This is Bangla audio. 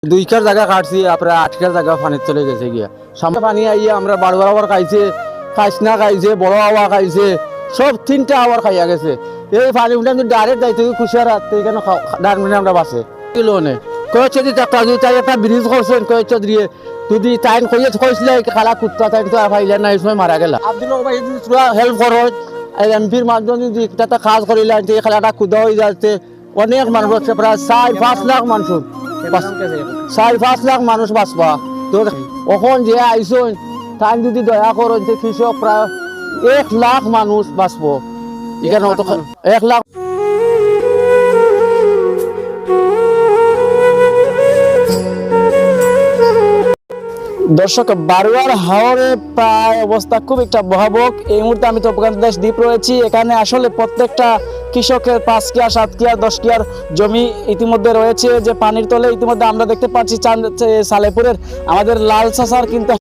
দুইকার জায়গা কাটছি আপনার 8কার জায়গা পানি চলে গেছে গিয়া সামনে পানি আইয়া আমরা বারো বরাবর খাইছে, খাইসনা খাইছে, বড় হাওয়া খাইছে, সব 3টা আওয়ার খাইয়া গেছে। এই পানি উঠে আমি ডাইরেক্ট যাইতে খুশিয়ার রাখতে এখানে ডারমিনে আমরা বাসে কিলোনে কয়েক চৌধুরী তাই একটা ব্রিজ করছেন কয়েক চৌধুরী যদি টাইম কইসলে খালা কুত্তা টাইম তো আর পাইলে না এই সময় মারা গেল। আব্দুল ভাই হেল্প করো এমপির মাধ্যমে যদি একটা কাজ করিলে এই খেলাটা কুদা হয়ে যাচ্ছে। অনেক মানুষ হচ্ছে প্রায় 4-5 লাখ মানুষ 4-5 লাখ মানুষ বাঁচবা। তো এখন যে আইসন তাই যদি দয়া করো যে কৃষক প্রায় 1 লাখ মানুষ বাঁচবো এখানে 1 লাখ। দর্শক বারোয়ার হাওরে প্রায় অবস্থা খুব একটা ভয়াবহ। এই মুহূর্তে আমি তপকান্তদেশ দ্বীপ রয়েছি। এখানে আসলে প্রত্যেকটা কৃষকের 5 কিয়ার 7 কিয়ার 10 কিয়ার জমি ইতিমধ্যে রয়েছে যে পানির তলে। ইতিমধ্যে আমরা দেখতে পাচ্ছি সালেপুরের আমাদের লাল চাষার কিন্তু